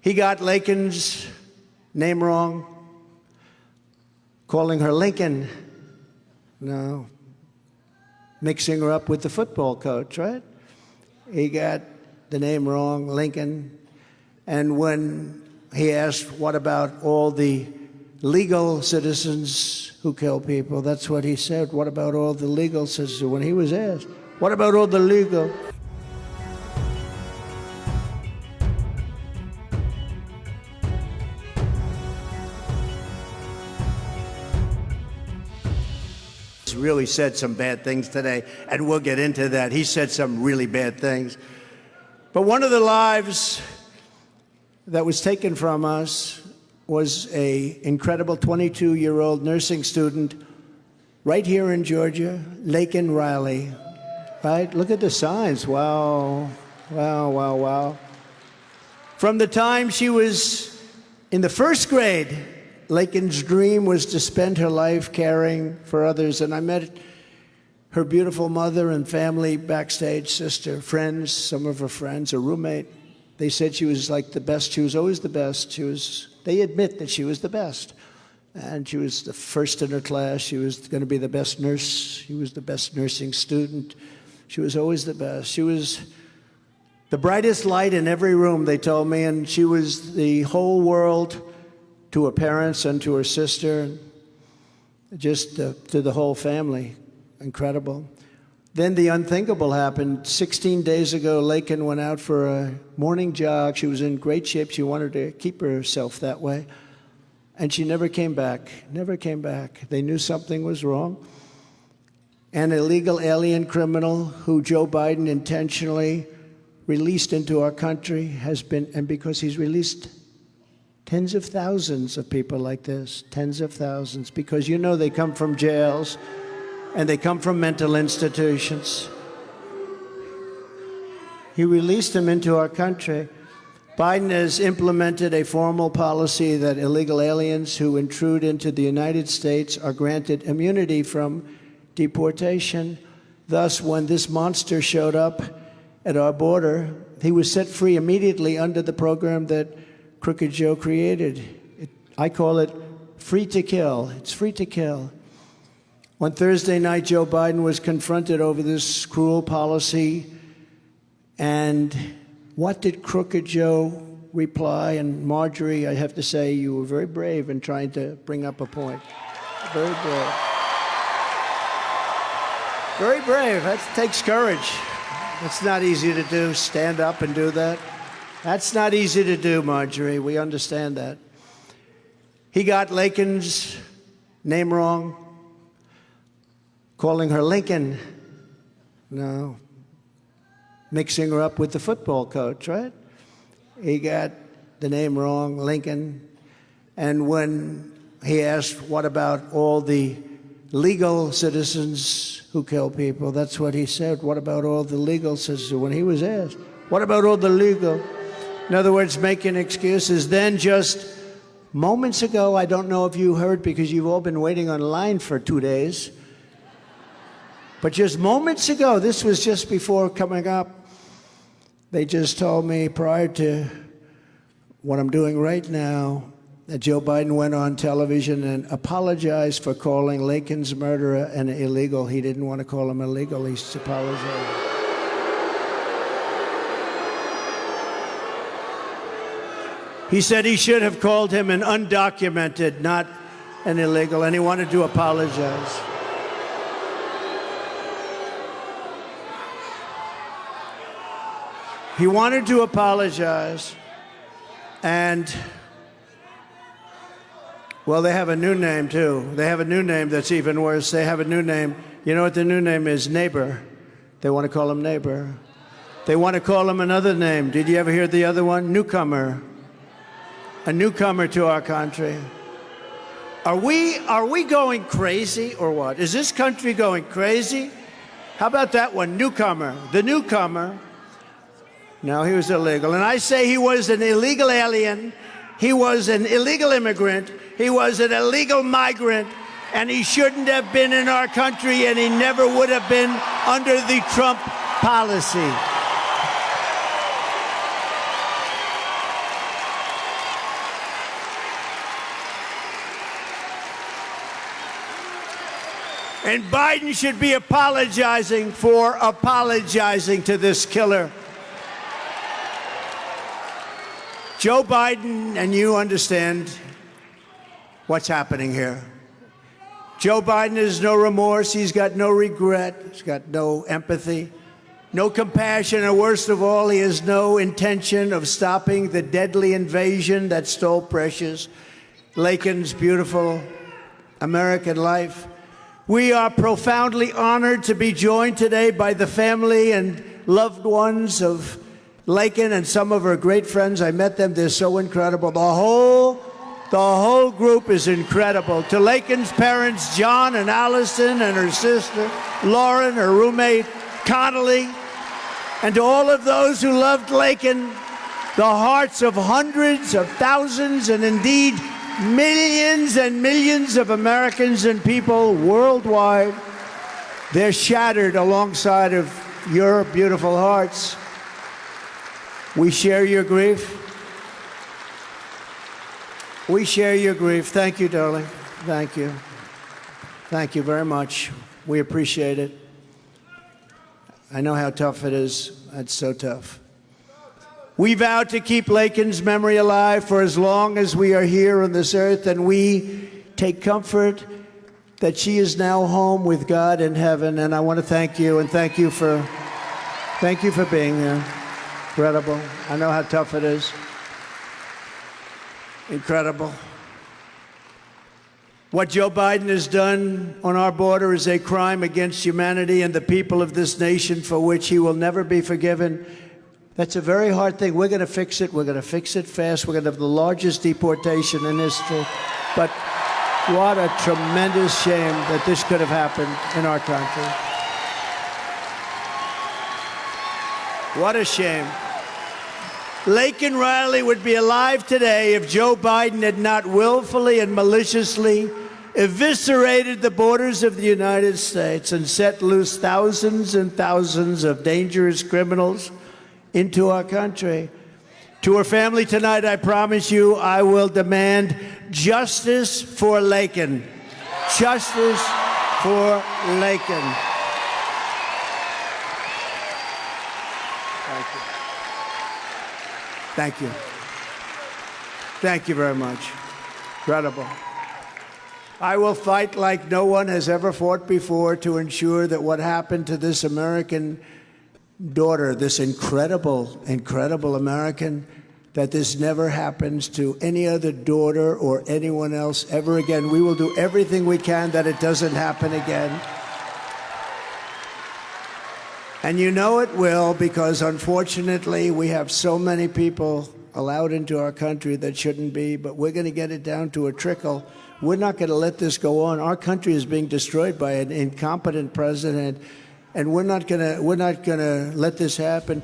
He got Laken's name wrong, calling her Lincoln. No, mixing her up with the football coach, right? He got the name wrong, Lincoln. And when he asked, what about all the legal citizens who kill people? That's what he said. What about all the legal citizens? When he was asked, what about all the legal? He's really said some bad things today, and we'll get into that. He said some really bad things. But one of the lives that was taken from us was an incredible 22-year-old nursing student right here in Georgia, Laken Riley. Right? Look at the signs. Wow. Wow, wow, wow. From the time she was in the first grade, Laken's dream was to spend her life caring for others. And I met her beautiful mother and family backstage, sister, friends, some of her friends, a roommate. They said she was like the best. She was always the best. They admit that she was the best. And she was the first in her class. She was going to be the best nurse. She was the best nursing student. She was always the best. She was the brightest light in every room, they told me, and she was the whole world to her parents and to her sister, just to the whole family. Incredible. Then the unthinkable happened. 16 days ago, Laken went out for a morning jog. She was in great shape. She wanted to keep herself that way. And she never came back, never came back. They knew something was wrong. An illegal alien criminal who Joe Biden intentionally released into our country has been, and because he's released tens of thousands of people like this, tens of thousands, because you know they come from jails and they come from mental institutions. He released them into our country. Biden has implemented a formal policy that illegal aliens who intrude into the United States are granted immunity from deportation. Thus, when this monster showed up at our border, he was set free immediately under the program that Crooked Joe created. I call it free to kill. It's free to kill. On Thursday night, Joe Biden was confronted over this cruel policy. And what did Crooked Joe reply? And Marjorie, I have to say, you were very brave in trying to bring up a point. Very brave. Very brave. That takes courage. It's not easy to do, stand up and do that. That's not easy to do, Marjorie. We understand that. He got Laken's name wrong, calling her Lincoln. No, mixing her up with the football coach, right? He got the name wrong, Lincoln. And when he asked, what about all the legal citizens who kill people? That's what he said. What about all the legal citizens? When he was asked, what about all the legal? In other words, making excuses. Then just moments ago, I don't know if you heard because you've all been waiting online for 2 days, but just moments ago, this was just before coming up, they just told me prior to what I'm doing right now that Joe Biden went on television and apologized for calling Laken's murderer an illegal. He didn't want to call him illegal. He apologized. He said he should have called him an undocumented, not an illegal, and he wanted to apologize. He wanted to apologize, and, well, they have a new name, too. They have a new name that's even worse. They have a new name. You know what the new name is? Neighbor. They want to call him neighbor. They want to call him another name. Did you ever hear the other one? Newcomer. A newcomer to our country. Are we going crazy or what? Is this country going crazy? How about that one? Newcomer. The newcomer. No, he was illegal. And I say he was an illegal alien. He was an illegal immigrant. He was an illegal migrant. And he shouldn't have been in our country, and he never would have been under the Trump policy. And Biden should be apologizing for apologizing to this killer. Joe Biden, and you understand what's happening here. Joe Biden has no remorse. He's got no regret. He's got no empathy, no compassion, and worst of all, he has no intention of stopping the deadly invasion that stole precious Laken's beautiful American life. We are profoundly honored to be joined today by the family and loved ones of Laken and some of her great friends. I met them. They're so incredible. The whole group is incredible. To Laken's parents, John and Allison, and her sister, Lauren, her roommate, Connolly, and to all of those who loved Laken, the hearts of hundreds of thousands and indeed millions and millions of Americans and people worldwide, they're shattered alongside of your beautiful hearts. We share your grief. We share your grief. Thank you, darling. Thank you. Thank you very much. We appreciate it. I know how tough it is. It's so tough. We vow to keep Laken's memory alive for as long as we are here on this earth, and we take comfort that she is now home with God in heaven. And I want to thank you, and thank you for being here. Incredible. I know how tough it is. Incredible. What Joe Biden has done on our border is a crime against humanity and the people of this nation for which he will never be forgiven. That's a very hard thing. We're going to fix it. We're going to fix it fast. We're going to have the largest deportation in history. But what a tremendous shame that this could have happened in our country. What a shame. Laken Riley would be alive today if Joe Biden had not willfully and maliciously eviscerated the borders of the United States and set loose thousands and thousands of dangerous criminals into our country. To her family tonight, I promise you, I will demand justice for Laken. Justice for Laken. Thank you. Thank you. Thank you very much. Incredible. I will fight like no one has ever fought before to ensure that what happened to this American daughter, this incredible, incredible American, that this never happens to any other daughter or anyone else ever again. We will do everything we can that it doesn't happen again. And you know it will, because unfortunately we have so many people allowed into our country that shouldn't be, but we're going to get it down to a trickle. We're not going to let this go on. Our country is being destroyed by an incompetent president, and we're not going to let this happen.